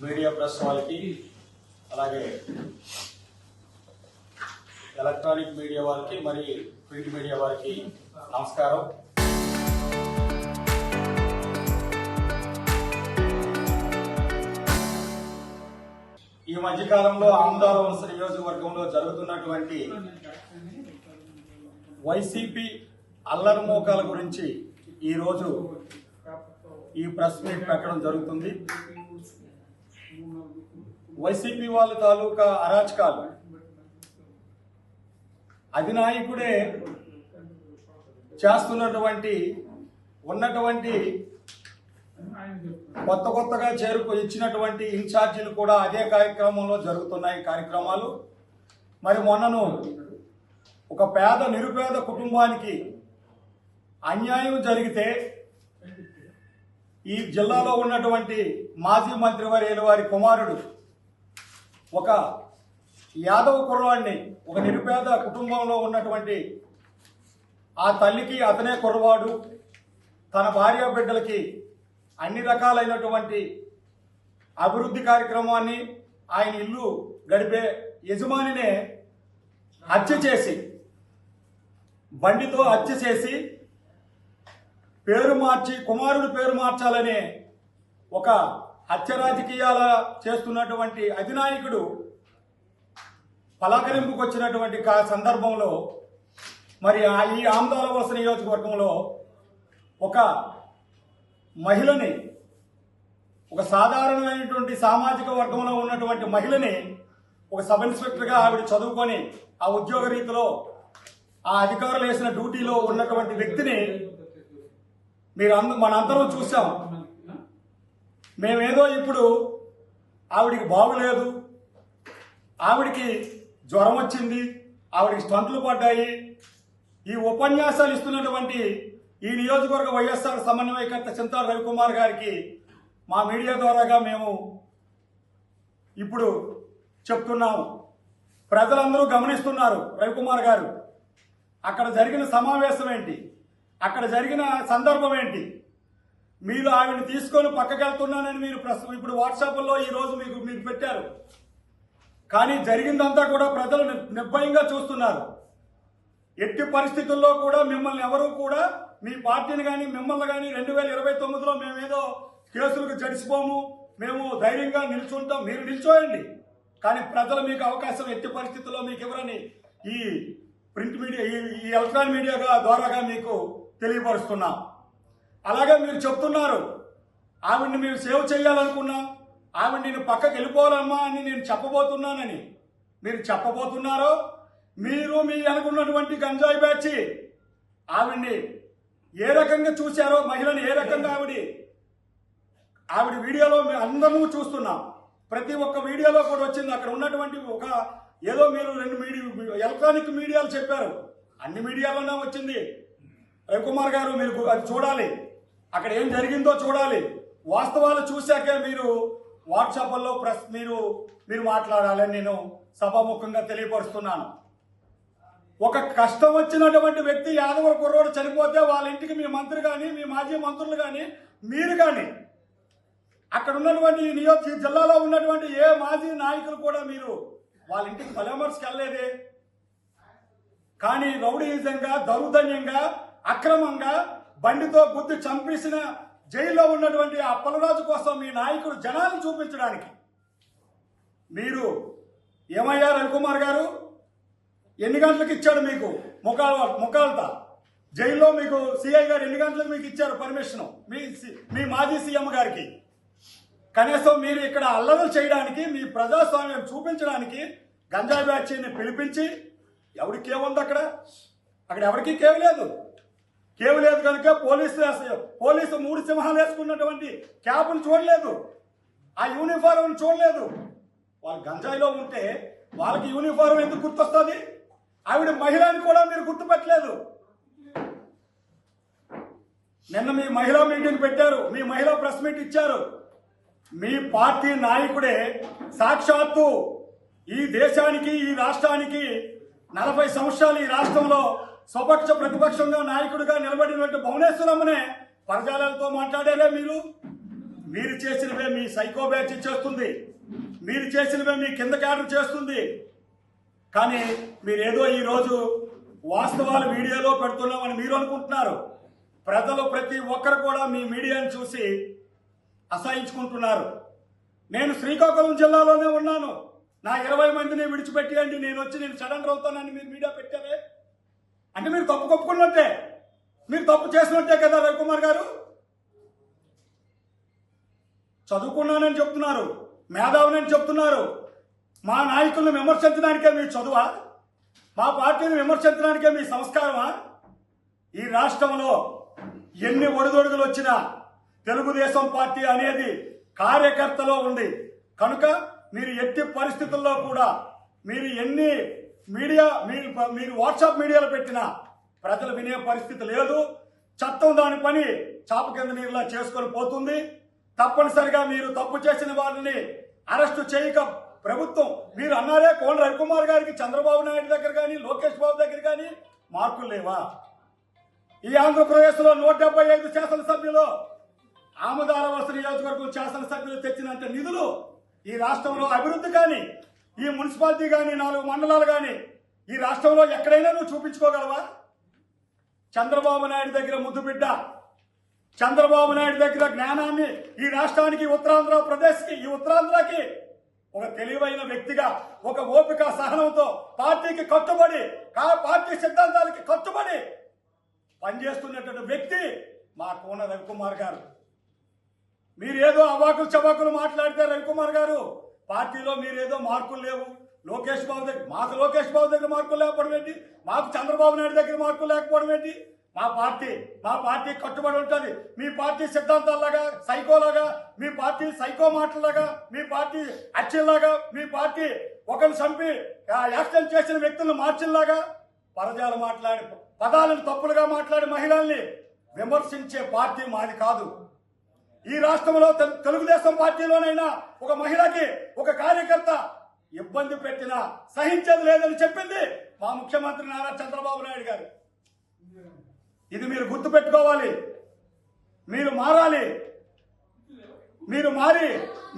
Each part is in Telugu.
మీడియా ప్రెస్ వాళ్ళకి అలాగే ఎలక్ట్రానిక్ మీడియా వారికి మరి ప్రింట్ మీడియా వారికి నమస్కారం. ఈ మధ్యకాలంలో ఆమదాల వలస నియోజకవర్గంలో జరుగుతున్నటువంటి వైసీపీ అల్లరి మోకాల గురించి ఈరోజు ఈ ప్రెస్ మీట్ పెట్టడం జరుగుతుంది. వైసీపీ వాళ్ళ తాలూకా అరాచకాలు అధినాయకుడే చేస్తున్నటువంటి ఉన్నటువంటి కొత్తగా ఇచ్చినటువంటి ఇన్ఛార్జీలు కూడా అదే కార్యక్రమంలో జరుగుతున్నాయి కార్యక్రమాలు. మరి మొన్నను ఒక నిరుపేద కుటుంబానికి అన్యాయం జరిగితే ఈ జిల్లాలో ఉన్నటువంటి మాజీ మంత్రివర్యుల వారి కుమారుడు ఒక యాదవ్ కుర్రవాడిని, ఒక నిరుపేద కుటుంబంలో ఉన్నటువంటి ఆ తల్లికి అతనే కుర్రవాడు, తన భార్య బిడ్డలకి అన్ని రకాలైనటువంటి అభివృద్ధి కార్యక్రమాన్ని ఆయన ఇల్లు గడిపే యజమానినే హత్య చేసి, బండితో హత్య చేసి పేరు మార్చి కుమారుడు పేరు మార్చాలనే ఒక హత్య రాజకీయాల చేస్తున్నటువంటి అధినాయకుడు పలకరింపుకు వచ్చినటువంటి సందర్భంలో మరి ఈ ఆమదాల వలస నియోజకవర్గంలో ఒక మహిళని, ఒక సాధారణమైనటువంటి సామాజిక వర్గంలో ఉన్నటువంటి మహిళని ఒక సబ్ ఇన్స్పెక్టర్గా ఆవిడ చదువుకొని ఆ ఉద్యోగ రీతిలో ఆ అధికారులు వేసిన డ్యూటీలో ఉన్నటువంటి వ్యక్తిని మనందరం చూసాం. మేమేదో ఇప్పుడు ఆవిడికి బాగులేదు, ఆవిడికి జ్వరం వచ్చింది, ఆవిడికి స్టంట్లు పడ్డాయి, ఈ ఉపన్యాసాలు ఇస్తున్నటువంటి ఈ నియోజకవర్గ వైఎస్ఆర్ సమన్వయకర్త చింతాల రవికుమార్ గారికి మా మీడియా ద్వారాగా మేము ఇప్పుడు చెప్తున్నాము. ప్రజలందరూ గమనిస్తున్నారు. రవికుమార్ గారు అక్కడ జరిగిన సమావేశం ఏంటి, అక్కడ జరిగిన సందర్భం ఏంటి, మీరు ఆవిడని తీసుకొని పక్కకి వెళ్తున్నానని మీరు ఇప్పుడు వాట్సాప్లో ఈరోజు మీరు పెట్టారు. కానీ జరిగిందంతా కూడా ప్రజలు నిర్భయంగా చూస్తున్నారు. ఎట్టి పరిస్థితుల్లో కూడా మిమ్మల్ని ఎవరూ కూడా మీ పార్టీని కానీ మిమ్మల్ని కానీ 2029లో మేమేదో కేసులకు జడిసిపోము, మేము ధైర్యంగా నిల్చుంటాం, మీరు నిల్చోయండి. కానీ ప్రజలు మీకు అవకాశం ఎట్టి పరిస్థితుల్లో మీకు ఎవరని ఈ ప్రింట్ మీడియా ఈ ఎలక్ట్రానిక్ మీడియా ద్వారాగా మీకు తెలియపరుస్తున్నాం. అలాగే మీరు చెప్తున్నారు ఆవిడ్ని మేము సేవ్ చేయాలనుకున్నాం, ఆవిడ నేను పక్కకి వెళ్ళిపోవాలమ్మా అని నేను చెప్పబోతున్నానని. మీరు చెప్పబోతున్నారో మీరు మీ అనుకున్నటువంటి గంజాయి బ్యాచ్ ఆవిడ్ని ఏ రకంగా చూశారో, మహిళని ఏ రకంగా ఆవిడ వీడియోలో అందరూ చూస్తున్నాం. ప్రతి ఒక్క వీడియోలో కూడా వచ్చింది. అక్కడ ఉన్నటువంటి ఏదో మీరు 2 ఎలక్ట్రానిక్ మీడియాలు చెప్పారు, అన్ని మీడియాలోనే వచ్చింది. రవికుమార్ గారు మీరు అది చూడాలి, అక్కడ ఏం జరిగిందో చూడాలి. వాస్తవాలు చూశాకే మీరు వాట్సాప్లో మీరు మాట్లాడాలని నేను సభాముఖంగా తెలియపరుస్తున్నాను. ఒక కష్టం వచ్చినటువంటి వ్యక్తి యాదవ కుర్రోడు చనిపోతే వాళ్ళ ఇంటికి మీ మంత్రి కానీ మీ మాజీ మంత్రులు కానీ మీరు కానీ అక్కడ ఉన్నటువంటి జిల్లాలో ఉన్నటువంటి ఏ మాజీ నాయకులు కూడా మీరు వాళ్ళ ఇంటికి పరామర్శకి వెళ్ళలేదే. కానీ రౌడీయిజంగా, దౌర్జన్యంగా, అక్రమంగా బండితో గుద్ది చంపేసిన జైల్లో ఉన్నటువంటి ఆ అప్పలరాజు కోసం మీ నాయకుడు జనాలను చూపించడానికి మీరు ఏమయ్యా రవికుమార్ గారు? ఎన్ని గంటలకు ఇచ్చాడు మీకు ముఖాలత జైల్లో? మీకు సిఐ గారు ఎన్ని గంటలకు మీకు ఇచ్చారు పర్మిషన్? మీ మాజీ సీఎం గారికి. కనీసం మీరు ఇక్కడ అల్లర్లు చేయడానికి, మీ ప్రజాస్వామ్యం చూపించడానికి గంజాయి బ్యాచ్ని పిలిపించి ఎవరికి ఏముంది అక్కడ ఎవరికి కేవు లేదు కనుక పోలీసు 3 సింహాలు వేసుకున్నటువంటి క్యాబులు చూడలేదు, ఆ యూనిఫారం చూడలేదు. వాళ్ళు గంజాయిలో ఉంటే వాళ్ళకి యూనిఫారం ఎందుకు గుర్తొస్తుంది? ఆవిడ మహిళని కూడా మీరు గుర్తుపెట్టలేదు. నిన్న మీ మహిళా మీటింగ్ పెట్టారు, మీ మహిళా ప్రెస్ మీట్ ఇచ్చారు. మీ పార్టీ నాయకుడే సాక్షాత్తు ఈ దేశానికి, ఈ రాష్ట్రానికి 40 సంవత్సరాలు ఈ రాష్ట్రంలో స్వపక్ష ప్రతిపక్షంగా నాయకుడిగా నిలబడినటువంటి భువనేశ్వరమ్మనే పరజాలతో మాట్లాడారే మీరు. మీరు చేసినవే మీ సైకో బ్యాచ్ చేస్తుంది, మీరు చేసినవే మీ కింద క్యాడర్ చేస్తుంది. కానీ మీరేదో ఈరోజు వాస్తవాలు మీడియాలో పెడుతున్నామని మీరు అనుకుంటున్నారు. ప్రజలు ప్రతి ఒక్కరు కూడా మీ మీడియాను చూసి అసహించుకుంటున్నారు. నేను శ్రీకాకుళం జిల్లాలోనే ఉన్నాను. నా 20 మందిని విడిచిపెట్టేయండి, నేను వచ్చి నేను సడన్ అవుతానని మీరు మీడియా పెట్టారే అంటే మీరు తప్పు కప్పుకున్నట్టే, మీరు తప్పు చేసినట్టే కదా. రవికుమార్ గారు చదువుకున్నానని చెప్తున్నారు, మేధావునని చెప్తున్నారు. మా నాయకులను విమర్శించడానికే మీ చదువా? మా పార్టీని విమర్శించడానికే మీ సంస్కారమా? ఈ రాష్ట్రంలో ఎన్ని ఒడిదొడుగులు వచ్చినా తెలుగుదేశం పార్టీ అనేది కార్యకర్తలో ఉంది కనుక మీరు ఎట్టి పరిస్థితుల్లో కూడా మీరు ఎన్ని మీడియా మీరు వాట్సాప్ మీడియాలో పెట్టినా ప్రజలు వినే పరిస్థితి లేదు. చట్టం దాని పని చాప కింద నీరులా చేసుకొని పోతుంది. తప్పనిసరిగా మీరు తప్పు చేసిన వారిని అరెస్టు చేయక ప్రభుత్వం మీరు అన్నారే కోన రవికుమార్ గారికి చంద్రబాబు నాయుడు దగ్గర కానీ లోకేష్ బాబు దగ్గర కానీ మార్కులు లేవా? ఈ ఆంధ్రప్రదేశ్లో 175 శాసనసభ్యులు ఆమదాలవలస నియోజకవర్గం శాసనసభ్యులు తెచ్చినంత నిధులు ఈ రాష్ట్రంలో అభివృద్ధి కానీ ఈ మున్సిపాలిటీ కానీ 4 మండలాలు కానీ ఈ రాష్ట్రంలో ఎక్కడైనా నువ్వు చూపించుకోగలవా? చంద్రబాబు నాయుడు దగ్గర ముద్దు బిడ్డ, చంద్రబాబు నాయుడు దగ్గర జ్ఞానాన్ని ఈ రాష్ట్రానికి ఉత్తరాంధ్రప్రదేశ్కి ఈ ఉత్తరాంధ్రకి ఒక తెలివైన వ్యక్తిగా ఒక ఓపిక సహనంతో పార్టీకి కట్టుబడి పార్టీ సిద్ధాంతాలకి కట్టుబడి పనిచేస్తున్నటువంటి వ్యక్తి మా కోన రవికుమార్ గారు. మీరేదో అవాకులు చవాకులు మాట్లాడితే రవికుమార్ గారు పార్టీలో మీరేదో మార్కులు లేవు, లోకేష్ బాబు దగ్గర మాకు లోకేష్ బాబు దగ్గర మార్కులు లేకపోవడం ఏంటి, మాకు చంద్రబాబు నాయుడు దగ్గర మార్కులు లేకపోవడం ఏంటి? మా పార్టీ కట్టుబడి ఉంటుంది. మీ పార్టీ సిద్ధాంతాల్లాగా సైకోలాగా, మీ పార్టీ సైకో మాటలాగా, మీ పార్టీ అచ్చిల్లాగా, మీ పార్టీ ఒకరిని చంపి యాక్సిడెంట్ చేసిన వ్యక్తులను మార్చిల్లాగా పరజాలు మాట్లాడి పదాలను తప్పులుగా మాట్లాడి మహిళల్ని విమర్శించే పార్టీ మాది కాదు. ఈ రాష్ట్రంలో తెలుగుదేశం పార్టీలోనైనా ఒక మహిళకి ఒక కార్యకర్త ఇబ్బంది పెట్టినా సహించేది లేదని చెప్పింది మా ముఖ్యమంత్రి నారా చంద్రబాబు నాయుడు గారు. ఇది మీరు గుర్తుపెట్టుకోవాలి. మీరు మారాలి. మీరు మారి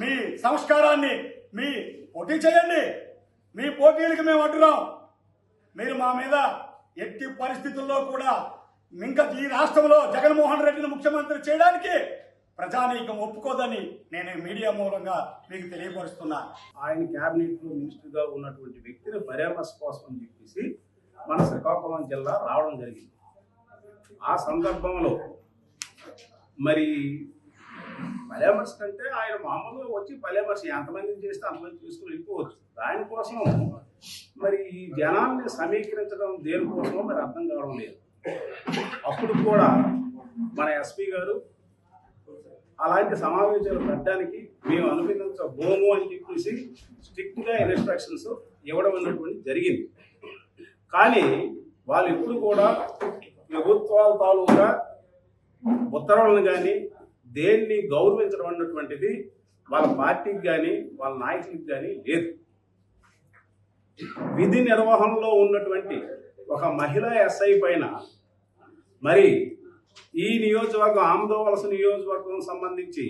మీ సంస్కారాన్ని మీ పోటీ చేయండి. మీ పోటీలకి మేము అడ్డురాం. మీరు మా మీద ఎట్టి పరిస్థితుల్లో కూడా ఇంకా ఈ రాష్ట్రంలో జగన్మోహన్ రెడ్డిని ముఖ్యమంత్రి చేయడానికి ప్రజానీకం ఒప్పుకోదని నేను మీడియా మూలంగా మీకు తెలియపరుస్తున్నా. ఆయన క్యాబినెట్ లో మినిస్టర్ గా ఉన్నటువంటి వ్యక్తిని పరామర్శ కోసం అని చెప్పేసి మన శ్రీకాకుళం జిల్లా రావడం జరిగింది. ఆ సందర్భంలో మరి పరామర్శ కంటే ఆయన మామూలుగా వచ్చి పరామర్శ ఎంతమందిని చేస్తే అంతమంది చేసుకుని వెళ్ళిపోవచ్చు. దానికోసం మరి ఈ జనాల్ని సమీకరించడం దేనికోసమో మరి అర్థం కావడం లేదు. అప్పుడు కూడా మన ఎస్పీ గారు అలాంటి సమావేశాలు పెట్టడానికి మేము అనుమతించబోము అని చెప్పేసి స్ట్రిక్ట్ గా ఇన్స్ట్రక్షన్స్ ఇవ్వడం అన్నటువంటి జరిగింది. కానీ వాళ్ళు ఎప్పుడు కూడా ప్రభుత్వాల తాలూకా ఉత్తర్వులను కానీ దేన్ని గౌరవించడం అన్నటువంటిది వాళ్ళ పార్టీకి కానీ వాళ్ళ నాయకులకి కానీ లేదు. విధి నిర్వహణలో ఉన్నటువంటి ఒక మహిళా ఎస్ఐ పైన మరి ఈ నియోజకవర్గం ఆమదవలస నియోజకవర్గం సంబంధించి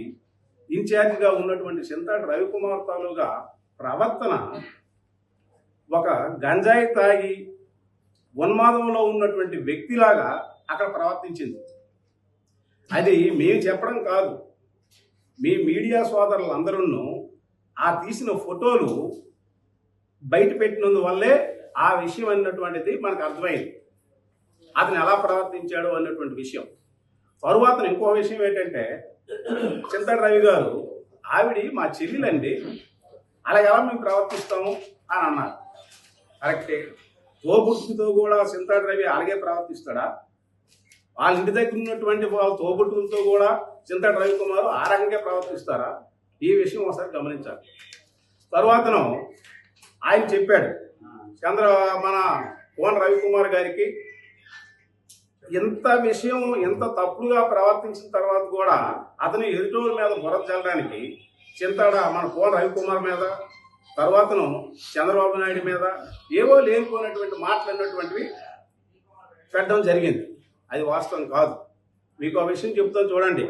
ఇన్ఛార్జిగా ఉన్నటువంటి చింతాటి రవికుమార్ తాలూగా ప్రవర్తన ఒక గంజాయి తాగి ఉన్మాదంలో ఉన్నటువంటి వ్యక్తిలాగా అక్కడ ప్రవర్తించింది. అది మేము చెప్పడం కాదు, మీ మీడియా సోదరులందరూ ఆ తీసిన ఫోటోలు బయట పెట్టినందువల్లే ఆ విషయం అన్నటువంటిది మనకు అర్థమైంది. అతను ఎలా ప్రవర్తించాడు అన్నటువంటి విషయం. తరువాత ఇంకో విషయం ఏంటంటే చింతాటి రవి గారు ఆవిడ మా చెల్లెలండి, అలా ఎలా మేము ప్రవర్తిస్తాము అని అన్నారు. కరెక్టే. తోబుట్టుతో కూడా చింతాటి రవి అలాగే ప్రవర్తిస్తాడా? వాళ్ళ ఇంటి దగ్గర ఉన్నటువంటి వాళ్ళ తోబుట్టులతో కూడా చింతాటి రవికుమార్ ఆ రకంగా ప్రవర్తిస్తారా? ఈ విషయం ఒకసారి గమనించాలి. తర్వాతను ఆయన చెప్పాడు మన కోన రవికుమార్ గారికి ఎంత విషయం ఎంత తప్పుడుగా ప్రవర్తించిన తర్వాత కూడా అతను ఎదుటోళ్ళ మీద బురద చల్లడానికి మన కోన రవికుమార్ మీద తర్వాతను చంద్రబాబు నాయుడు మీద ఏవో లేనిపోయినటువంటి మాటలు అన్నటువంటివి పెట్టడం జరిగింది. అది వాస్తవం కాదు. మీకు ఆ విషయం చెప్తాను చూడండి.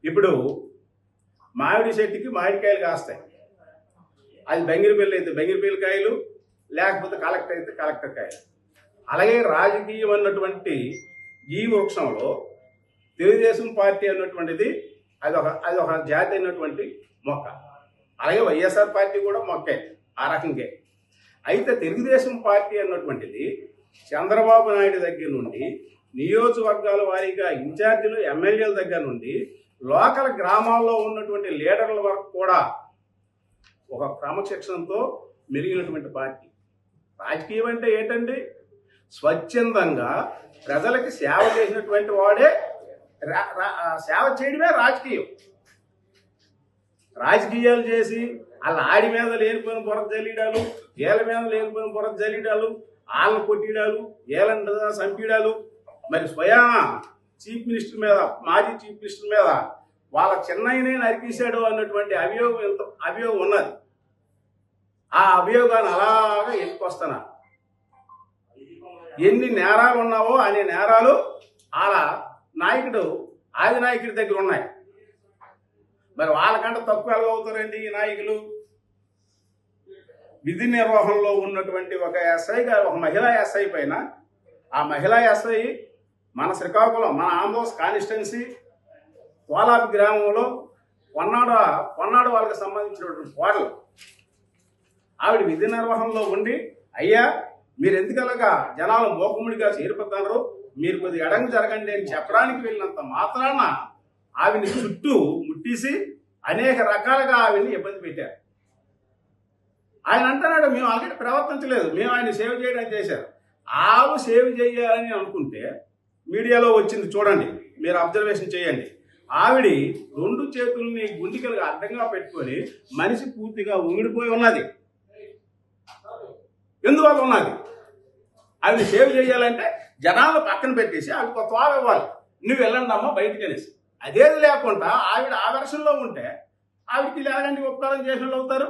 ఇప్పుడు మామిడి చెట్టుకి మామిడికాయలు కాస్తాయి. అది బెంగిరిపల్లి అయితే బెంగిరిపల్లి కాయలు, లేకపోతే కలెక్టర్ అయితే కలెక్టర్ కాయలు. అలాగే రాజకీయం అన్నటువంటి ఈ వృక్షంలో తెలుగుదేశం పార్టీ అన్నటువంటిది అది ఒక జాతి అయినటువంటి మొక్క. అలాగే వైఎస్ఆర్ పార్టీ కూడా మొక్కే ఆ రకంగా. అయితే తెలుగుదేశం పార్టీ అన్నటువంటిది చంద్రబాబు నాయుడు దగ్గర నుండి నియోజకవర్గాల వారీగా ఇన్ఛార్జీలు ఎమ్మెల్యేల దగ్గర నుండి లోకల్ గ్రామాల్లో ఉన్నటువంటి లీడర్ల వరకు కూడా ఒక క్రమశిక్షణతో మెరిగినటువంటి పార్టీ. రాజకీయం అంటే ఏంటండి? స్వచ్ఛందంగా ప్రజలకి సేవ చేసినటువంటి వాడే సేవ చేయడమే రాజకీయం. రాజకీయాలు చేసి వాళ్ళ ఆడి మీద లేనిపోయిన బురద జల్లిడాలు, ఏళ్ళ మీద లేనిపోయిన బురద జల్లిడాలు, వాళ్ళని కొట్టిడాలు, ఏళ్ళని చంపిడాలు, మరి స్వయాన చీఫ్ మినిస్టర్ మీద, మాజీ చీఫ్ మినిస్టర్ మీద వాళ్ళ చెన్నైనే నరికేశాడు అన్నటువంటి అభియోగం ఉన్నది. ఆ అభియోగాన్ని అలాగా ఎత్తుకొస్తున్నారు. ఎన్ని నేరాలు ఉన్నావో అనే నేరాలు వాళ్ళ నాయకుడు ఆది నాయకుడి దగ్గర ఉన్నాయి. మరి వాళ్ళకంటే తక్కువ ఎలాగవుతారండి ఈ నాయకులు? విధి నిర్వహణలో ఉన్నటువంటి ఒక ఎస్ఐ గారు, ఒక మహిళా ఎస్ఐ పైన, ఆ మహిళా ఎస్ఐ మన శ్రీకాకుళం, మన ఆంధ్రప్రదేశ్ కాన్స్టిట్యున్సీ కోలాపి గ్రామంలో పొన్నాడు వాళ్ళకి సంబంధించినటువంటి కోడలు ఆవిడ విధి నిర్వహణలో ఉండి, అయ్యా మీరు ఎందుకలాగా జనాలు మోకముడిగా చేరిపోతారు, మీరు కొద్దిగా ఎడంగా జరగండి అని చెప్పడానికి వెళ్ళినంత మాత్రాన ఆవిని చుట్టూ ముట్టేసి అనేక రకాలుగా ఆవిని ఇబ్బంది పెట్టారు. ఆయన అంటున్నాడు, మేము ఆల్రెడీ ప్రవర్తించలేదు, మేము ఆయన సేవ్ చేయడానికి చేశారు. ఆవు సేవ్ చేయాలని అనుకుంటే మీడియాలో వచ్చింది చూడండి, మీరు అబ్జర్వేషన్ చేయండి. ఆవిడ 2 చేతుల్ని గుండికలుగా అడ్డంగా పెట్టుకొని మనిషి పూర్తిగా ఉంగిడిపోయి ఉన్నది. ఎందువల్ల ఉన్నది? ఆవిడ సేవ్ చేయాలంటే జనాలు పక్కన పెట్టేసి ఆవిడ కొత్త వారు ఇవ్వాలి, నువ్వు వెళ్ళండి అమ్మా బయటికి అనేసి. అదేది లేకుండా ఆవిడ ఆదర్శంలో ఉంటే ఆవిడకి ఎలాగంటి ఉపకారం చేసిన వాళ్ళు అవుతారు?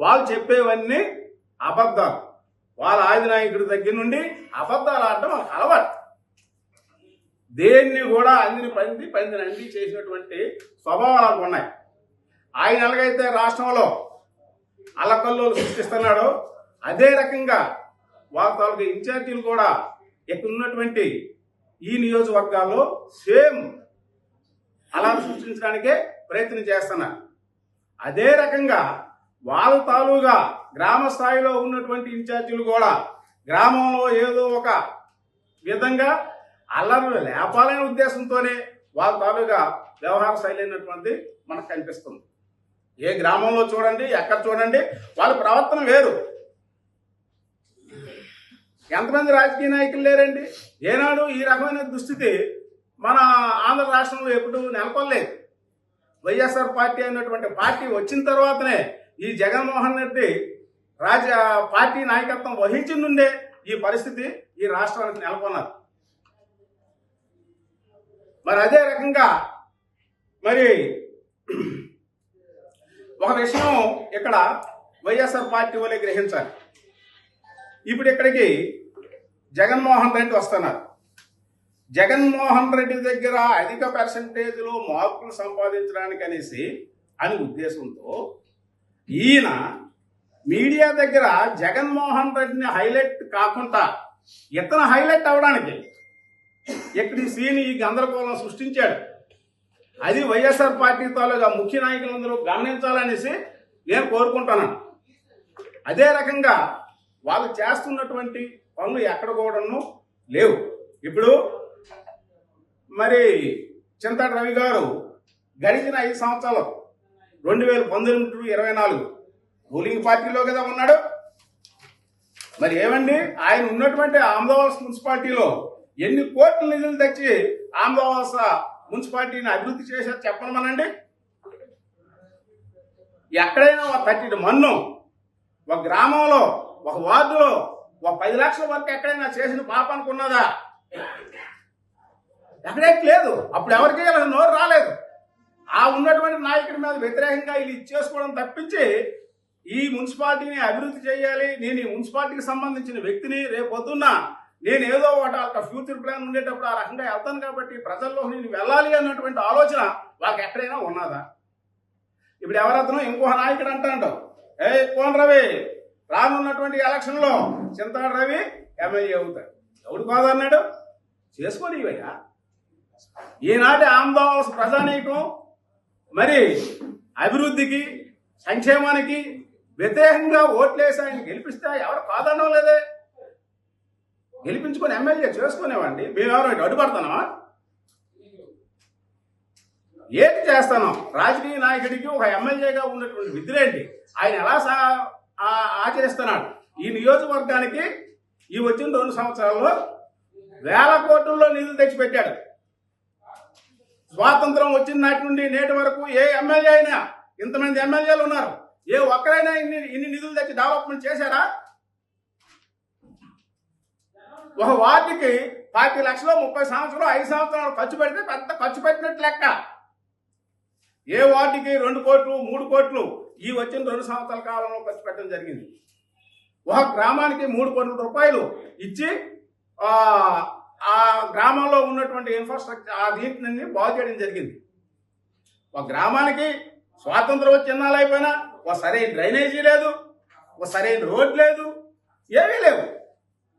వాళ్ళు చెప్పేవన్నీ అబద్ధాలు. వాళ్ళ ఆది నాయకుడి దగ్గర నుండి అబద్ధాలు ఆడటం వాళ్ళకి అలవాటు. దేన్ని కూడా అందిని పందిని అంది చేసినటువంటి స్వభావాలు ఉన్నాయి. ఆయన ఎలాగైతే రాష్ట్రంలో అల్లకల్లోలు సృష్టిస్తున్నాడో అదే రకంగా వాళ్ళ తాలూకు ఇన్ఛార్జీలు కూడా ఇక్కడ ఉన్నటువంటి ఈ నియోజకవర్గాల్లో సేమ్ అలా సృష్టించడానికే ప్రయత్నం చేస్తున్నారు. అదే రకంగా వాళ్ళ తాలూగా గ్రామ స్థాయిలో ఉన్నటువంటి ఇన్ఛార్జీలు కూడా గ్రామంలో ఏదో ఒక విధంగా అల్లర్లు లేపాలనే ఉద్దేశంతోనే వాళ్ళ తాలూగా వ్యవహార శైలి అయినటువంటి మనకు కనిపిస్తుంది. ఏ గ్రామంలో చూడండి, ఎక్కడ చూడండి, వాళ్ళ ప్రవర్తన వేరు. ఎంతమంది రాజకీయ నాయకులు లేరండి? ఏనాడు ఈ రకమైన దుస్థితి మన ఆంధ్ర రాష్ట్రంలో ఎప్పుడు నెలకొల్లేదు. వైఎస్ఆర్ పార్టీ అన్నటువంటి పార్టీ వచ్చిన తర్వాతనే ఈ జగన్మోహన్ రెడ్డి పార్టీ నాయకత్వం వహించిన నుండే ఈ పరిస్థితి ఈ రాష్ట్రానికి నెలకొన్నది. మరి అదే రకంగా మరి ఒక విషయం ఇక్కడ వైఎస్ఆర్ పార్టీ వాళ్ళే గ్రహించాలి. ఇప్పుడు ఇక్కడికి జగన్మోహన్ రెడ్డి వస్తున్నారు. జగన్మోహన్ రెడ్డి దగ్గర అధిక పర్సంటేజ్లో మార్కులు సంపాదించడానికి అని ఉద్దేశంతో ఈయన మీడియా దగ్గర జగన్మోహన్ రెడ్డిని హైలైట్ కాకుండా ఇతను హైలైట్ అవడానికి ఇక్కడ ఈ గందరగోళం సృష్టించాడు. అది వైఎస్ఆర్ పార్టీ తాలూగా ముఖ్య నాయకులందరూ గమనించాలనేసి నేను కోరుకుంటున్నాను. అదే రకంగా వాళ్ళు చేస్తున్నటువంటి పనులు ఎక్కడ కూడాను లేవు. ఇప్పుడు మరి చింతటి రవి గారు గడిచిన 5 సంవత్సరాలు 2019-24 రూలింగ్ పార్టీలో కదా ఉన్నాడు. మరి ఏమండి, ఆయన ఉన్నటువంటి ఆంధ్రప్రదేశ్ మున్సిపాలిటీలో ఎన్ని కోట్ల నిధులు తెచ్చి ఆంధ్రప్రదేశ్ మున్సిపాలిటీని అభివృద్ధి చేశారు చెప్పమనండి. ఎక్కడైనా ఒక 30 మన్ను ఒక గ్రామంలో, ఒక వార్డులో ఒక 10 లక్షల వరకు ఎక్కడైనా చేసిన పాపానికి ఉన్నదా? ఎక్కడైతే లేదు. అప్పుడు ఎవరికి నోరు రాలేదు. ఆ ఉన్నటువంటి నాయకుడి మీద వ్యతిరేకంగా వీళ్ళు ఇచ్చేసుకోవడం తప్పించి ఈ మున్సిపాలిటీని అభివృద్ధి చేయాలి, నేను ఈ మున్సిపాలిటీకి సంబంధించిన వ్యక్తిని, రేపొద్దున్న నేను ఏదో ఒక ఫ్యూచర్ ప్లాన్ ఉండేటప్పుడు ఆ రకంగా వెళ్తాను కాబట్టి ప్రజల్లో నేను వెళ్ళాలి అన్నటువంటి ఆలోచన వాళ్ళకి ఎక్కడైనా ఉన్నదా? ఇప్పుడు ఎవరతను ఇంకో నాయకుడు అంటాడు, కోన రవి రానున్నటువంటి ఎలక్షన్లో చింతాడు రవి ఎమ్మెల్యే అవుతాడు. ఎవడు కాదన్నాడు? చేసుకొని ఇవయ్యా. ఈనాటి ఆంధ్రప్రదేశ్ ప్రజానీకం మరి అభివృద్ధికి సంక్షేమానికి వ్యతిరేకంగా ఓట్లేసి ఆయన గెలిపిస్తే ఎవరు కాదనడం లేదే. గెలిపించుకొని ఎమ్మెల్యే చేసుకునేవాడిని మేమెవరు అడ్డుపడతానా? ఏంటి చేస్తాను? రాజకీయ నాయకుడికి ఒక ఎమ్మెల్యేగా ఉన్నటువంటి విధులేంటి? ఆయన ఎలా ఆచరిస్తున్నాడు? ఈ నియోజకవర్గానికి ఈ వచ్చిన 2 సంవత్సరాల్లో వేల కోట్లలో నిధులు తెచ్చిపెట్టాడు. స్వాతంత్రం వచ్చిన నాటి నుండి నేటి వరకు ఏ ఎమ్మెల్యే అయినా, ఇంతమంది ఎమ్మెల్యేలు ఉన్నారు, ఏ ఒక్కరైనా ఇన్ని నిధులు తెచ్చి డెవలప్మెంట్ చేశారా? ఒక వార్డుకి 40 లక్షలు 30 సంవత్సరాలు 5 సంవత్సరాలు ఖర్చు పెడితే పెద్ద ఖర్చు పెట్టినట్టు లెక్క. ఏ వార్డుకి 2 కోట్లు 3 కోట్లు ఈ వచ్చిన 2 సంవత్సరాల కాలంలో ఖర్చు పెట్టడం జరిగింది. ఒక గ్రామానికి 3 కోట్ల రూపాయలు ఇచ్చి ఆ గ్రామంలో ఉన్నటువంటి ఇన్ఫ్రాస్ట్రక్చర్ ఆ దీంట్ని బాగు చేయడం జరిగింది. ఒక గ్రామానికి స్వాతంత్రం వచ్చి ఎన్నాళ్ళు అయిపోయినా ఒక సరైన డ్రైనేజీ లేదు, ఒక సరైన రోడ్ లేదు, ఏమీ లేవు.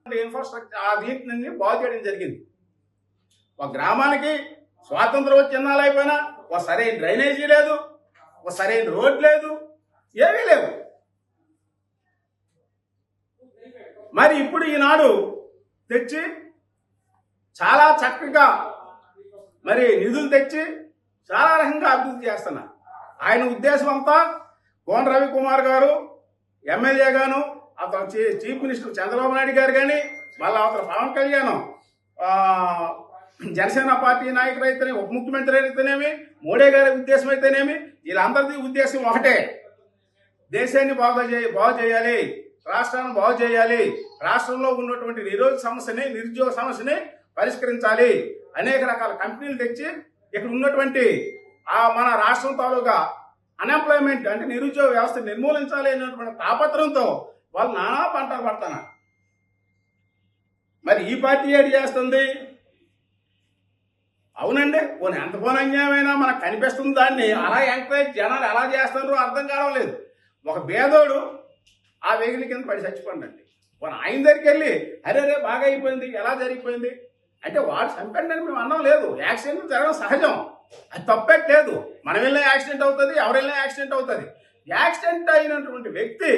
ఇన్ఫ్రాస్ట్రక్చర్ ఆ దీంట్ని బాగు చేయడం జరిగింది. ఒక గ్రామానికి స్వాతంత్రం వచ్చి ఎన్నాళ్ళు అయిపోయినా ఒక సరైన డ్రైనేజీ లేదు, ఒక సరైన రోడ్ లేదు, ఏమీ లేవు. మరి ఇప్పుడు ఈనాడు తెచ్చి చాలా చక్కగా మరి నిధులు తెచ్చి చాలా రకంగా అభివృద్ధి చేస్తున్నారు. ఆయన ఉద్దేశం అంతా కోన రవికుమార్ గారు ఎమ్మెల్యేగాను, అతను చీఫ్ మినిస్టర్ చంద్రబాబు నాయుడు గారు కానీ, మళ్ళీ అతను పవన్ కళ్యాణ్ జనసేన పార్టీ నాయకులు అయితేనేమి, ఉప ముఖ్యమంత్రి అయితేనేమి, మోడీ గారి ఉద్దేశం అయితేనేమి, వీళ్ళందరిది ఉద్దేశం ఒకటే. దేశాన్ని బాగు చేయాలి, రాష్ట్రాన్ని బాగు చేయాలి, రాష్ట్రంలో ఉన్నటువంటి నిరుద్యోగ సమస్యని పరిష్కరించాలి. అనేక రకాల కంపెనీలు తెచ్చి ఇక్కడ ఉన్నటువంటి మన రాష్ట్రం తాలూకా అన్ఎంప్లాయ్మెంట్ అంటే నిరుద్యోగ వ్యవస్థ నిర్మూలించాలి అనేటువంటి తాపత్రంతో వాళ్ళు నానా పంటలు పడుతున్నారు. మరి ఈ పార్టీ ఏది చేస్తుంది? అవునండి, పోనీ ఎంత పోనీ అన్యాయమైనా మనకు కనిపిస్తుంది. దాన్ని అలా ఎంకరేజ్ జనాలు ఎలా చేస్తున్నారో అర్థం కావడం లేదు. ఒక పేదోడు ఆ వెహికల్ కింద పడి చచ్చిపోండి, పోనీ ఆయన దగ్గరికి వెళ్ళి అరే బాగా అయిపోయింది, ఎలా జరిగిపోయింది అంటే వాడు చంపండి అని మేము అన్నం లేదు. యాక్సిడెంట్ జరగడం సహజం, అది తప్పట్లేదు. మనం వెళ్ళిన యాక్సిడెంట్ అవుతుంది, ఎవరు వెళ్ళినా యాక్సిడెంట్ అవుతుంది. యాక్సిడెంట్ అయినటువంటి వ్యక్తి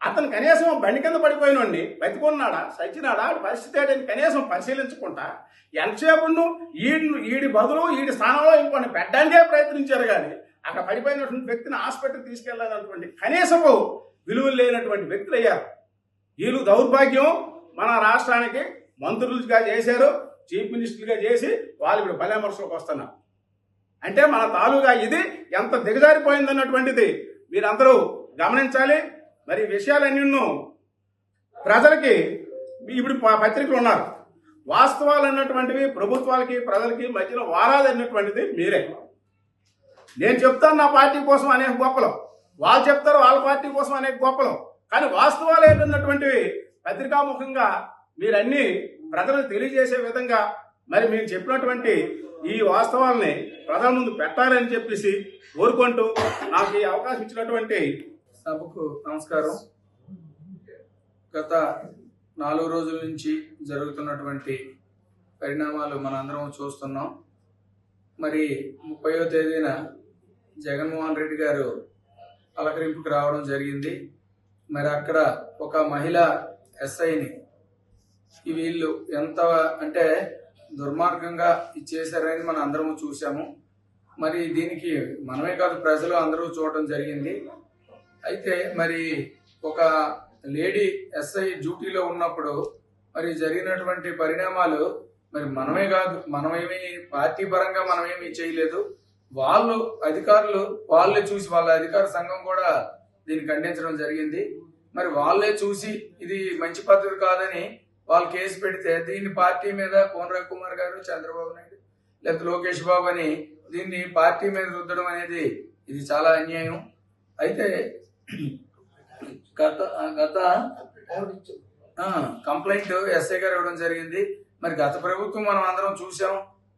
అతను కనీసం బండి కింద పడిపోయినండి బతికున్నాడా చచ్చినాడా పరిస్థితి ఏంటని కనీసం పరిశీలించకుండా ఎంతసేపు ఈడి బదులు ఈడి స్థానంలో ఇంకొన్ని పెట్టడానికే ప్రయత్నించారు. కానీ అక్కడ పడిపోయినటువంటి వ్యక్తిని హాస్పిటల్ తీసుకెళ్లాలన్నటువంటి కనీసపు విలువలు లేనటువంటి వ్యక్తులు అయ్యారు. వీళ్ళు దౌర్భాగ్యం మన రాష్ట్రానికి మంత్రులుగా చేశారు, చీఫ్ మినిస్టర్గా చేసి వాళ్ళు ఇప్పుడు పరామర్శలకు వస్తున్నారు. అంటే మన తాలూగా ఇది ఎంత దిగజారిపోయిందన్నటువంటిది మీరందరూ గమనించాలి. మరి విషయాలన్నీ ప్రజలకి ఇప్పుడు పత్రికలు ఉన్నారు. వాస్తవాలు అన్నటువంటివి ప్రభుత్వాలకి ప్రజలకి మధ్యలో వారాది అన్నటువంటిది మీరే. నేను చెప్తాను నా పార్టీ కోసం అనేక గొప్పలు, వాళ్ళు చెప్తారు వాళ్ళ పార్టీ కోసం అనేక గొప్పలు. కానీ వాస్తవాలు ఏంటన్నటువంటివి పత్రికాముఖంగా మీరన్నీ ప్రజలకు తెలియజేసే విధంగా మరి మీరు చెప్పినటువంటి ఈ వాస్తవాల్ని ప్రజల ముందు పెట్టాలని చెప్పేసి కోరుకుంటూ నాకు ఈ అవకాశం ఇచ్చినటువంటి సభకు నమస్కారం. గత 4 రోజుల నుంచి జరుగుతున్నటువంటి పరిణామాలు మనందరం చూస్తున్నాం. మరి 30వ తేదీన జగన్మోహన్ రెడ్డి గారు పలకరింపుకి రావడం జరిగింది. మరి అక్కడ ఒక మహిళ ఎస్ఐని వీళ్ళు ఎంత అంటే దుర్మార్గంగా ఇచ్చేసారని మనం అందరం చూసాము. మరి దీనికి మనమే కాదు ప్రజలు అందరూ చూడటం జరిగింది. అయితే మరి ఒక లేడీ ఎస్ఐ డ్యూటీలో ఉన్నప్పుడు మరి జరిగినటువంటి పరిణామాలు మరి మనమే కాదు, మనమేమి పార్టీ పరంగా మనమేమి చేయలేదు. వాళ్ళు అధికారులు వాళ్ళే చూసి, వాళ్ళ అధికార సంఘం కూడా దీన్ని ఖండించడం జరిగింది. మరి వాళ్ళే చూసి ఇది మంచి పద్ధతి కాదని వాళ్ళు కేసు పెడితే దీన్ని పార్టీ మీద కోన రవికుమార్ గారు, చంద్రబాబు నాయుడు లేకపోతే లోకేష్ బాబు అని దీన్ని పార్టీ మీద రుద్దడం అనేది ఇది చాలా అన్యాయం. అయితే గత కంప్లైంట్ ఎస్ఐ గారు ఇవ్వడం జరిగింది. మరి గత ప్రభుత్వం మనం అందరం చూసాం.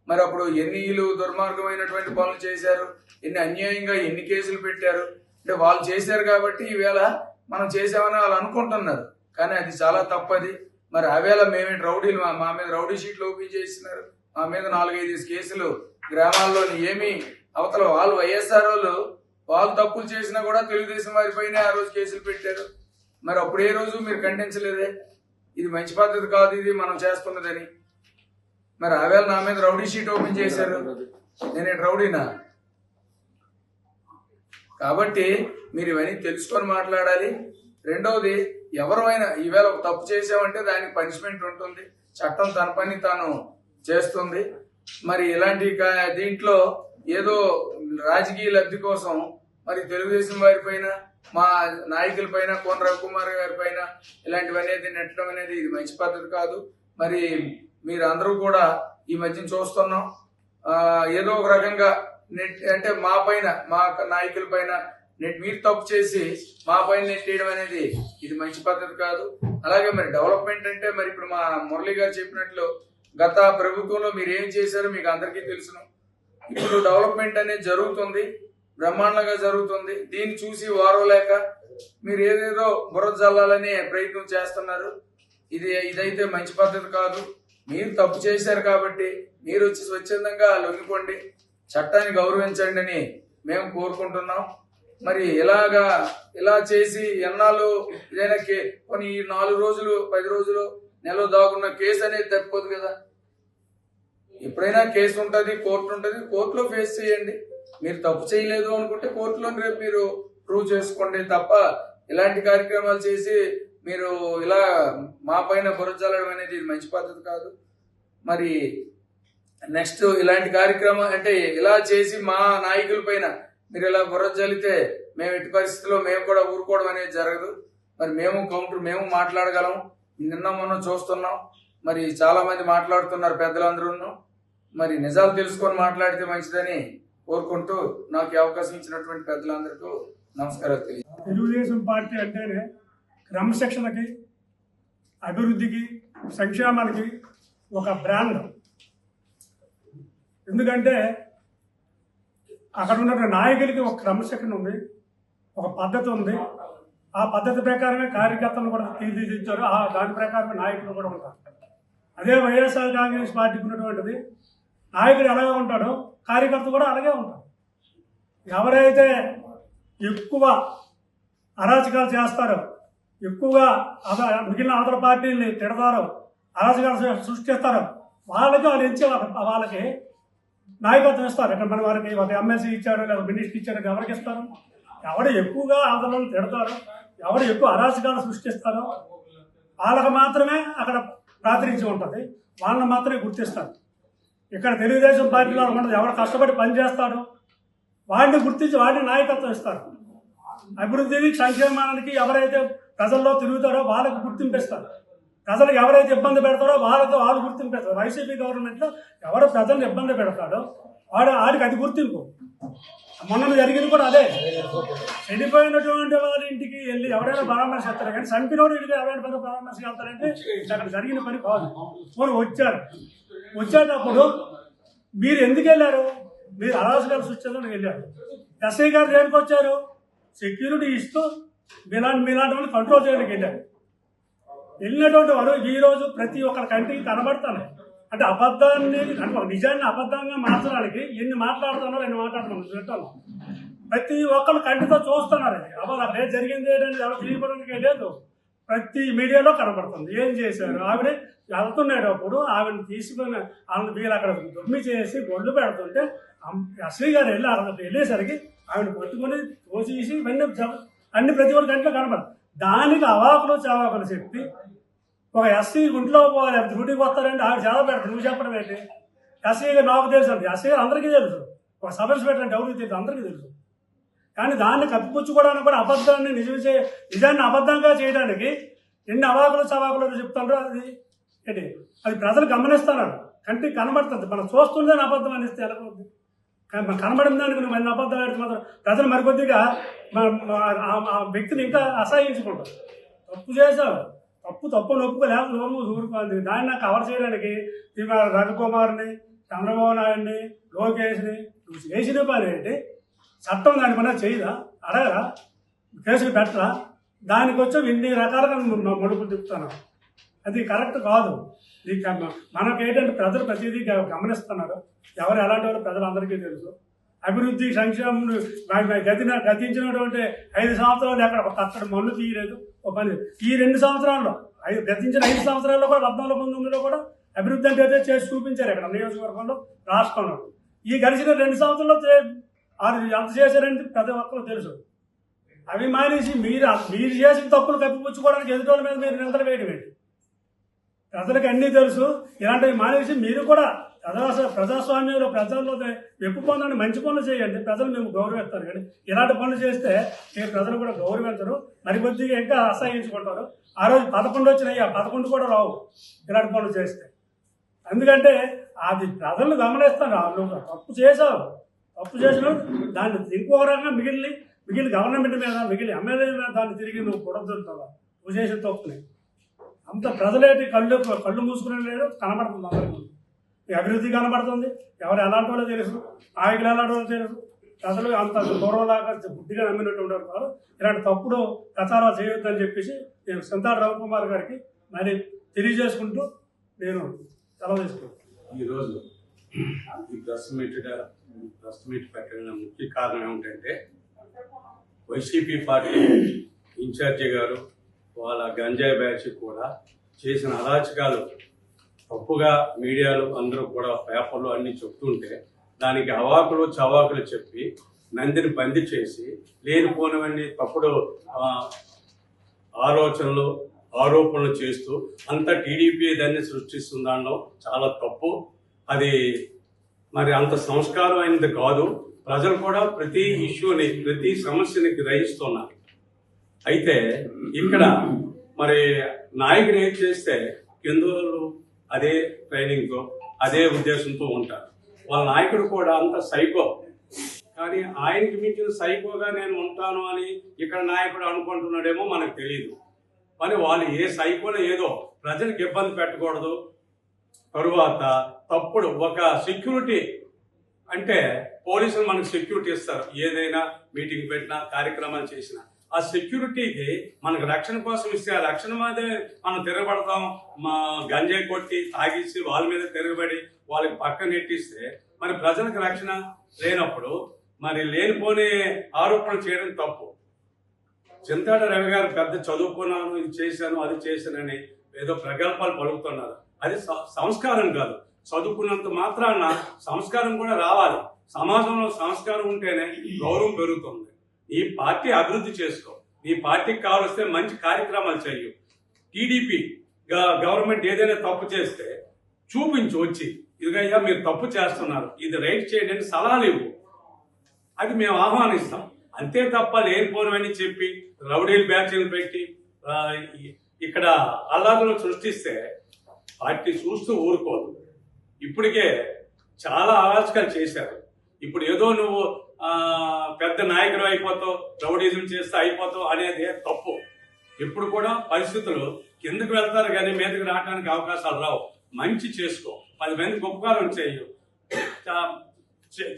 మరి అప్పుడు ఎన్ని దుర్మార్గమైనటువంటి పనులు చేశారు, ఎన్ని అన్యాయంగా ఎన్ని కేసులు పెట్టారు. అంటే వాళ్ళు చేశారు కాబట్టి ఈవేళ మనం చేసామని వాళ్ళు అనుకుంటున్నారు, కానీ అది చాలా తప్పది. మరి ఆవేళ మేమేంటి రౌడీలు, మా మీద రౌడీ షీట్లు ఓపెన్ చేస్తున్నారు, మా మీద 4-5 కేసులు గ్రామాల్లో ఏమి అవతల వాళ్ళు వైఎస్ఆర్ వాళ్ళు తప్పులు చేసినా కూడా తెలుగుదేశం వారి పైన ఆ రోజు కేసులు పెట్టారు. మరి అప్పుడు ఏ రోజు మీరు ఖండించలేదే, ఇది మంచి పద్ధతి కాదు ఇది మనం చేస్తున్నదని. మరి ఆవేళ నా మీద రౌడీ షీట్ ఓపెన్ చేశారు, నేనేంటి రౌడీనా? కాబట్టి మీరు ఇవన్నీ తెలుసుకొని మాట్లాడాలి. రెండవది, ఎవరైనా ఈవేళ ఒక తప్పు చేసామంటే దానికి పనిష్మెంట్ ఉంటుంది, చట్టం తన పని తాను చేస్తుంది. మరి ఇలాంటి దీంట్లో ఏదో రాజకీయ లబ్ధి కోసం మరి తెలుగుదేశం వారి పైన, మా నాయకుల పైన, కోన రవికుమార్ గారి పైన ఇలాంటివన్నీ నెట్టడం అనేది ఇది మంచి పద్ధతి కాదు. మరి మీరు అందరూ కూడా ఈ మధ్యన చూస్తున్నాం, ఏదో ఒక రకంగా నెట్ అంటే మా పైన, మా నాయకుల పైన మీరు తప్పు చేసి మా పైన నెట్టేయడం అనేది ఇది మంచి పద్ధతి కాదు. అలాగే మరి డెవలప్మెంట్ అంటే మరి ఇప్పుడు మా మురళి గారు చెప్పినట్లు గత ప్రభుత్వంలో మీరు ఏం చేశారో మీకు అందరికీ తెలుసును. ఇప్పుడు డెవలప్మెంట్ అనేది జరుగుతుంది, బ్రహ్మాండంగా జరుగుతుంది. దీన్ని చూసి వారవలేక మీరు ఏదేదో బుర్ర జల్లాలనే ప్రయత్నం చేస్తున్నారు. ఇదైతే మంచి పద్ధతి కాదు. మీరు తప్పు చేశారు కాబట్టి మీరు వచ్చి స్వచ్ఛందంగా లొంగిపోండి, చట్టాన్ని గౌరవించండి అని మేము కోరుకుంటున్నాం. మరి ఇలా చేసి ఎన్నాళ్ళు ఇదైనా కొన్ని 4 రోజులు 10 రోజులు నెల దాగున్న కేసు అనేది తప్పిపోదు కదా. ఎప్పుడైనా కేసు ఉంటుంది, కోర్టు ఉంటుంది, కోర్టులో ఫేస్ చేయండి. మీరు తప్పు చేయలేదు అనుకుంటే కోర్టులో రేపు మీరు ప్రూవ్ చేసుకోండి తప్ప ఇలాంటి కార్యక్రమాలు చేసి మీరు ఇలా మా పైన బురజల్లడం అనేది మంచి పద్ధతి కాదు. మరి నెక్స్ట్ ఇలాంటి కార్యక్రమం అంటే ఇలా చేసి మా నాయకుల పైన మీరు ఇలా బురజల్లితే మేము ఎట్టి పరిస్థితుల్లో మేము కూడా ఊరుకోవడం అనేది జరగదు. మరి మేము మాట్లాడగలం. నిన్న మొన్న చూస్తున్నాం, మరి చాలా మంది మాట్లాడుతున్నారు పెద్దలందరూ. మరి నిజాలు తెలుసుకొని మాట్లాడితే మంచిదని కోరుకుంటూ నాకు అవకాశం ఇచ్చినటువంటి పెద్దలందరికీ నమస్కారాలు తెలియజేస్తాను. తెలుగుదేశం పార్టీ అంటేనే క్రమశిక్షణకి, అభివృద్ధికి, సంక్షేమానికి ఒక బ్రాండ్. ఎందుకంటే అక్కడ ఉన్న నాయకులకి ఒక క్రమశిక్షణ ఉంది, ఒక పద్ధతి ఉంది. ఆ పద్ధతి ప్రకారమే కార్యకర్తలు కూడా తీర్చిదిద్దారు, దాని ప్రకారమే నాయకులు కూడా ఉంటారు. అదే వైఎస్ఆర్ కాంగ్రెస్ పార్టీకి ఉన్నటువంటిది, నాయకుడు ఎలాగే ఉంటాడో కార్యకర్త కూడా అలాగే ఉంటాడు. ఎవరైతే ఎక్కువ అరాచకాలు చేస్తారో, ఎక్కువగా మిగిలిన అవతల పార్టీని తిడతారో, అరాచకాలు సృష్టిస్తారో వాళ్ళకి నాయకత్వం ఇస్తారు. ఇక్కడ మన వారికి ఒక ఎమ్మెల్సీ ఇచ్చారు, లేదా మినిస్టర్ ఇచ్చారు, ఎవరికి ఇస్తారు? ఎవరు ఎక్కువగా అవతలను తిడతారో, ఎవరు ఎక్కువ అరాచకాలు సృష్టిస్తారో వాళ్ళకి మాత్రమే అక్కడ ప్రాతినిధ్యం ఉంటుంది, వాళ్ళని మాత్రమే గుర్తిస్తారు. ఇక్కడ తెలుగుదేశం పార్టీలో ఉండదు. ఎవరు కష్టపడి పనిచేస్తాడో వాడిని గుర్తించి వాడిని నాయకత్వం ఇస్తారు. అభివృద్ధికి, సంక్షేమానికి ఎవరైతే ప్రజల్లో తిరుగుతారో వాళ్ళకి గుర్తింపిస్తారు. ప్రజలకు ఎవరైతే ఇబ్బంది పెడతారో వాళ్ళు గుర్తింపు. వైసీపీ గవర్నమెంట్లో ఎవరు ప్రజలను ఇబ్బంది పెడతాడో వాడికి అది గుర్తింపు. మొన్న జరిగింది కూడా అదే. చనిపోయినటువంటి వాళ్ళ ఇంటికి వెళ్ళి ఎవరైనా పరామర్శ చేస్తారు, కానీ చనిపోయినోడు ఇంటికి ఎవరైనా పరామర్శ వెళ్తారంటే అక్కడ జరిగిన పని కాదు. పోనీ వచ్చేటప్పుడు మీరు ఎందుకు వెళ్ళారు? మీరు అరాచకాలు సృష్టించడానికి వెళ్ళారు. ఎస్ఐ గారు దేనికి వచ్చారు? సెక్యూరిటీ ఇస్తూ మీలాంటి వాళ్ళని కంట్రోల్ చేయడానికి వెళ్ళారు. వెళ్ళినటువంటి వారు ఈరోజు ప్రతి ఒక్కరి కంటికి కనబడతాను. అంటే అబద్ధాన్ని, అంటే నిజాన్ని అబద్ధంగా మార్చడానికి ఎన్ని మాట్లాడుతున్నారో ఎన్ని మాట్లాడుతున్నారు. ప్రతి ఒక్కరు కంటితో చూస్తున్నారు. అది అదే జరిగింది ఏంటంటే ఎవరు తెలియపడానికి లేదు, ప్రతి మీడియాలో కనబడుతుంది. ఏం చేశారు? ఆవిడ వెళ్తున్నప్పుడు ఆవిడని తీసుకుని వీళ్ళు అక్కడ దుమ్మి చేసి గొడ్లు పెడుతుంటే ఎస్ఐ గారు వెళ్ళేసరికి ఆవిడ పట్టుకొని తోసేసి అన్ని ప్రతి ఒక్కరి కంట్లో కనబడదు. దానికి అవాకులు చవాకులు చెప్పి ఒక ఎస్సీ గుంట్లో పోవాలి, డ్యూటీకి వస్తారంటే ఆవిడ చాలా పెడతారు. నువ్వు చెప్పడం ఏంటి? ఎస్సీ గారు నాకు తెలుసు అంటే, ఎస్సీ గారు అందరికీ తెలుసు, ఒక సబ్ ఇన్స్పెక్టర్ అంటే ఎవరికి తెలుసు, అందరికీ తెలుసు. కానీ దాన్ని కప్పిపుచ్చుకోవడానికి కూడా అబద్ధాన్ని నిజాన్ని అబద్ధంగా చేయడానికి ఎన్ని అవాకులు చవాకులు చెప్తారో అది ఏంటి, అది ప్రజలు గమనిస్తున్నారు. కంటికి కనబడుతుంది. మనం చూస్తుందని అబద్ధం అనిస్తే ఎలా అవుతుంది? కానీ మనం కనబడిన దానికి నువ్వు మన అబద్ధం ఆడితే మాత్రం ప్రజలు మరికొద్దిగా ఆ వ్యక్తిని ఇంకా అసహించుకుంటారు. తప్పు చేశావు, తప్పు నొప్పుకో లేకపోతే నోరు మూసి ఊరుకోండి. దాన్ని నాకు కవర్ చేయడానికి ఇవాళ రవికుమార్ని, చంద్రబాబు నాయుడిని, లోకేష్ని నువ్వు చేసిన పని ఏంటి? చట్టం దాని పని చేయదా? అడగరా? కేసులు పెట్టరా? దానికి వచ్చి ఇన్ని రకాలుగా మడుపులు తిప్పుతున్నావు. అది కరెక్ట్ కాదు. మనకేంటంటే ప్రజలు ప్రతిదీ గమనిస్తున్నారు. ఎవరు ఎలాంటి వాళ్ళు ప్రజలందరికీ తెలుసు. అభివృద్ధి సంక్షేమం గతించినటువంటి 5 సంవత్సరాలు ఎక్కడ అక్కడ మన్ను తీయలేదు ఒక పని. ఈ 2 సంవత్సరాల్లో గతించిన 5 సంవత్సరాల్లో కూడా 14, 19లో కూడా అభివృద్ధి అంటే అయితే చేసి చూపించారు ఇక్కడ నియోజకవర్గంలో, రాష్ట్రంలో. ఈ గడిచిన 2 సంవత్సరాల్లో ఎంత చేశారంటే ప్రతి ఒక్కరు తెలుసు. అవి మానేసి మీరు చేసిన తప్పులు కప్పిపుచ్చుకోవడానికి ఎదుటి మీద మీరు నిందలు వేయడం ఏంటి? ప్రజలకు అన్నీ తెలుసు. ఇలాంటివి మానేసి మీరు కూడా ప్రజాస్వామ్యంలో ప్రజల్లో మెప్పు పొందని మంచి పనులు చేయండి. ప్రజలు మేము గౌరవిస్తారు. కానీ ఇలాంటి పనులు చేస్తే మీరు ప్రజలు కూడా గౌరవించరు, మరి కొద్దిగా ఇంకా అసహించుకుంటారు. ఆ రోజు 11 వచ్చినాయి, ఆ 11 కూడా రావు ఇలాంటి పనులు చేస్తే. ఎందుకంటే అది ప్రజలు గమనిస్తారు. నువ్వు తప్పు చేసావు, తప్పు చేసిన దాన్ని ఇంకో రకంగా మిగిలిన గవర్నమెంట్ మీద, మిగిలిన ఎమ్మెల్యే మీద దాన్ని తిరిగి నువ్వు కొడతావు. నువ్వు చేసిన తప్పుని అంత ప్రజలేటి కళ్ళు మూసుకునే లేదు, కనబడుతుంది అందరికీ. అభివృద్ధి కనబడుతుంది. ఎవరు ఎలాంటి వాళ్ళో తెలుసు, నాయకులు ఎలాంటి వాళ్ళో తెలుసు. ప్రజలు అంత దూరంలాగా బుద్ధిగా నమ్మినట్టు ఉండరు. ఇలాంటి తప్పుడు ప్రచారాలు చేయొద్దని చెప్పేసి నేను సింతాడు రవికుమార్ గారికి మరి తెలియజేసుకుంటూ నేను సెలవు తీసుకుంటాను. ఈరోజు ఈ ప్రెస్ మీట్ పెట్టడం ముఖ్య కారణం ఏమిటంటే వైసీపీ పార్టీ ఇన్ఛార్జి గారు వాళ్ళ గంజాయి బ్యాచ్ కూడా చేసిన అరాచకాలు తప్పుగా మీడియాలో అందరూ కూడా పేపర్లు అన్ని చెప్తుంటే దానికి అవాకులు చవాకులు చెప్పి నందిని బందీ చేసి లేనిపోనివన్నీ తప్పుడు ఆరోపణలు చేస్తూ అంత టీడీపీ దాన్ని సృష్టిస్తుందాలో చాలా తప్పు. అది మరి అంత సంస్కారం అయినది కాదు. ప్రజలు కూడా ప్రతి ఇష్యూని, ప్రతి సమస్యని గ్రహిస్తున్నారు. అయితే ఇక్కడ మరి నాయకుడు ఏం చేస్తే కిందోళ్ళు అదే ట్రైనింగ్తో, అదే ఉద్దేశంతో ఉంటారు. వాళ్ళ నాయకుడు కూడా అంత సైకో. కానీ ఆయనకి మించిన సైకోగా నేను ఉంటాను అని ఇక్కడ నాయకుడు అనుకుంటున్నాడేమో మనకు తెలియదు. మరి వాళ్ళు ఏ సైకోలో ఏదో ప్రజలకు ఇబ్బంది పెట్టకూడదు. తరువాత తప్పుడు ఒక సెక్యూరిటీ అంటే పోలీసులు మనకు సెక్యూరిటీ ఇస్తారు. ఏదైనా మీటింగ్ పెట్టినా, కార్యక్రమాలు చేసినా ఆ సెక్యూరిటీకి మనకు రక్షణ కోసం ఇస్తే ఆ రక్షణ మీదే మనం తిరగబడతాం. మా గంజాయి కొట్టి తాగిసి వాళ్ళ మీద తిరగబడి వాళ్ళకి పక్కన నెట్టిస్తే మరి ప్రజలకు రక్షణ లేనప్పుడు మరి లేనిపోని ఆరోపణలు చేయడం తప్పు. చింతాడ రవి గారు పెద్ద చదువుకున్నాను, ఇది చేశాను, అది చేశానని ఏదో ప్రగల్భాలు పలుకుతున్నారు. అది సంస్కారం కాదు. చదువుకున్నంత మాత్రాన సంస్కారం కూడా రావాలి. సమాజంలో సంస్కారం ఉంటేనే గౌరవం పెరుగుతుంది. ఈ పార్టీ అభివృద్ధి చేసుకో, నీ పార్టీకి కావలిస్తే మంచి కార్యక్రమాలు చెయ్యు. టీడీపీ గవర్నమెంట్ ఏదైనా తప్పు చేస్తే చూపించు వచ్చి, ఇదిగయ్యా మీరు తప్పు చేస్తున్నారు, ఇది రైట్ చేయండి అని సలహాలు ఇవ్వు. అది మేము ఆహ్వానిస్తాం. అంతే తప్ప లేనిపోనవని చెప్పి రౌడీలు బ్యాచ్లు పెట్టి ఇక్కడ అల్లాదులు సృష్టిస్తే పార్టీ చూస్తూ ఊరుకోదు. ఇప్పటికే చాలా అరాచకాలు చేశారు. ఇప్పుడు ఏదో నువ్వు పెద్ద నాయకుడు అయిపోతావు, రౌడీజం చేస్తే అయిపోతావు అనేది తప్పు. ఎప్పుడు కూడా పరిస్థితులు కిందకు వెళ్తారు కానీ మీదకి రావడానికి అవకాశాలు రావు. మంచి చేసుకో, 10 మందికి ఉపకారం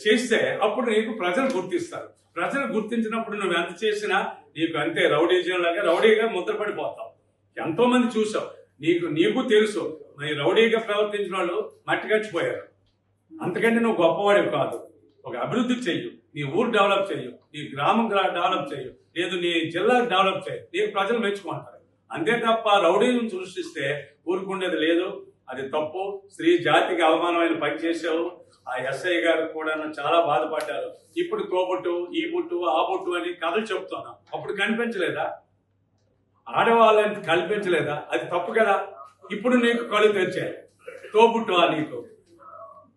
చేస్తే అప్పుడు నీకు ప్రజలు గుర్తిస్తారు. ప్రజలు గుర్తించినప్పుడు నువ్వు ఎంత చేసినా నీకు అంతే రౌడీజం లాగా రౌడీగా ముద్రపడిపోతావు. ఎంతో మంది చూసావు, నీకు తెలుసు. మరి రౌడీగా ప్రవర్తించిన వాళ్ళు మట్టిగచ్చిపోయారు. అంతకంటే నువ్వు గొప్పవాడివి కాదు. ఒక అభివృద్ధి చెయ్యు, నీ ఊరు డెవలప్ చెయ్యు, నీ గ్రామం డెవలప్ చెయ్యు, లేదు నీ జిల్లా డెవలప్ చేయు. నీకు ప్రజలు మెచ్చుకుంటారు. అంతే తప్ప రౌడీని సృష్టిస్తే ఊరుకుండేది లేదు. అది తప్పు. స్త్రీ జాతికి అవమానమైన పని చేసావు. ఆ ఎస్ఐ గారు కూడా చాలా బాధపడ్డారు. ఇప్పుడు తోబుట్టు, ఈ బుట్టు, ఆ బుట్టు అని కథలు చెప్తున్నాం. అప్పుడు కనిపించలేదా? ఆడవాళ్ళని కల్పించలేదా? అది తప్పు కదా. ఇప్పుడు నీకు కళ్ళు తెరిచాయి. తోబుట్టు నీకు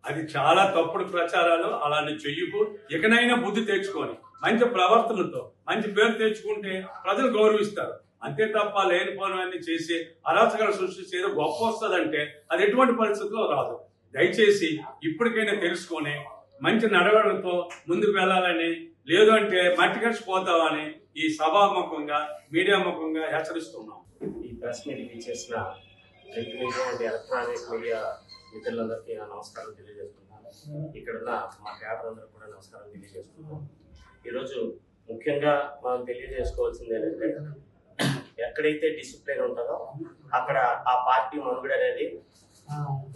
అది చాలా తప్పుడు ప్రచారాలు. అలాంటి చెయ్యకు. ఇకనైనా బుద్ధి తెచ్చుకొని మంచి ప్రవర్తనతో మంచి పేరు తెచ్చుకుంటే ప్రజలు గౌరవిస్తారు. అంతే తప్ప లేనిపోనివన్నీ చేసి అరాచకాలు సృష్టించి ఏదో గొప్ప వస్తుందంటే అది ఎటువంటి పరిస్థితుల్లో రాదు. దయచేసి ఇప్పటికైనా తెలుసుకొని మంచి నడవడంతో ముందుకు వెళ్ళాలని లేదు అంటే మట్టి కలిసిపోతామని ఈ సభాముఖంగా మీడియా ముఖంగా హెచ్చరిస్తున్నాం. ఈ ప్రెస్ మీట్కి చేసిన print media and electronic media మిత్రులందరికీ నా నమస్కారం తెలియజేస్తున్నాను. ఇక్కడున్న మా క్యాడర్ అందరూ కూడా నమస్కారం తెలియజేస్తున్నాను. ఈరోజు ముఖ్యంగా మనం తెలియజేసుకోవాల్సింది ఏంటంటే, ఎక్కడైతే డిసిప్లిన్ ఉంటుందో అక్కడ ఆ పార్టీ మనుగడ అనేది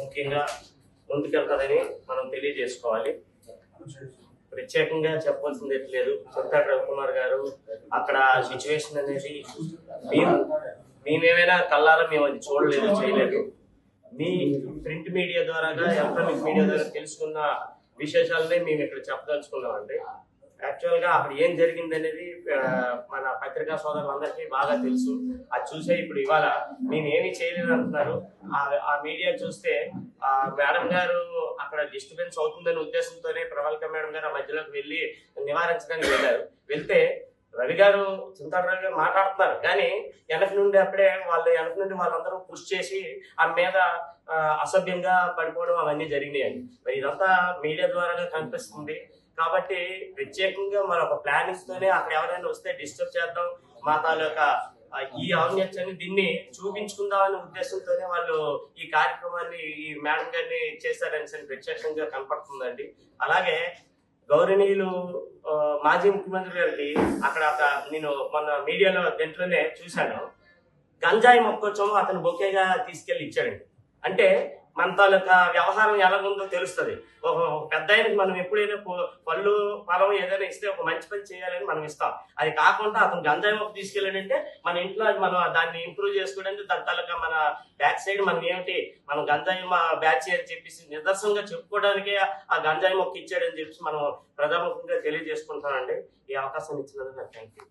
ముఖ్యంగా ముందుకెళ్తుందని మనం తెలియజేసుకోవాలి. ప్రత్యేకంగా చెప్పాల్సింది లేదు. చింతాడ రవికుమార్ గారు అక్కడ సిచ్యువేషన్ అనేది మేమేమైనా కళ్ళారా మేము అది చూడలేదు, చేయలేదు. మీ ప్రింట్ మీడియా ద్వారాగా, ఎలక్ట్రానిక్ మీడియా ద్వారా తెలుసుకున్న విశేషాలనే మేము ఇక్కడ చెప్పదలుచుకున్నామండి. యాక్చువల్గా అక్కడ ఏం జరిగింది అనేది మన పత్రికా సోదరులందరికీ బాగా తెలుసు. అది చూసే ఇప్పుడు ఇవాళ మేమేమీ చేయలేదు అంటున్నారు. ఆ మీడియా చూస్తే మేడం గారు అక్కడ డిస్టర్బెన్స్ అవుతుందనే ఉద్దేశంతోనే ప్రవళిక మేడం గారు ఆ మధ్యలోకి వెళ్ళి నివారించడానికి వెళ్ళారు. వెళ్తే రవి గారు, చింతాడ రవి గారు మాట్లాడుతున్నారు, కానీ వెనక నుండి వాళ్ళందరూ పుష్ చేసి ఆమె మీద అసభ్యంగా పడిపోవడం అవన్నీ జరిగినాయండి. మరి ఇదంతా మీడియా ద్వారా కనిపిస్తుంది. కాబట్టి ప్రత్యేకంగా మన ఒక ప్లానింగ్స్ తోనే అక్కడ ఎవరైనా వస్తే డిస్టర్బ్ చేద్దాం, మా తాలూకా ఈ ఔన్నత్యాన్ని దీన్ని చూపించుకుందాం అనే ఉద్దేశంతోనే వాళ్ళు ఈ కార్యక్రమాన్ని, ఈ మేడం గారిని చేశారని ప్రత్యేకంగా కనపడుతుందండి. అలాగే గౌరవనీయులు మాజీ ముఖ్యమంత్రి గారికి అక్కడ నేను మన మీడియాలో దీంట్లోనే చూశాను, గంజాయి మొక్కొచ్చమో అతను బొకేగా తీసుకెళ్లి ఇచ్చాడండి. అంటే మన తాలూకా వ్యవహారం ఎలాగుందో తెలుస్తుంది. ఒక పెద్ద ఆయనకి మనం ఎప్పుడైనా పళ్ళు పొలం ఏదైనా ఇస్తే ఒక మంచి పని చేయాలని మనం ఇస్తాం. అది కాకుండా అతను గంజాయి మొక్క తీసుకెళ్ళాడంటే మన ఇంట్లో మనం దాన్ని ఇంప్రూవ్ చేసుకోవడానికి దాని తాలూకా మన బ్యాక్ సైడ్ మనం ఏమిటి, మనం గంజాయి బ్యాచ్ అని చెప్పేసి నిదర్శనంగా చెప్పుకోవడానికే ఆ గంజాయి మొక్క ఇచ్చాడని చెప్పేసి మనం ప్రధానముఖంగా తెలియజేసుకుంటామండి. ఈ అవకాశాన్ని ఇచ్చినందుకు నాకు థ్యాంక్ యూ.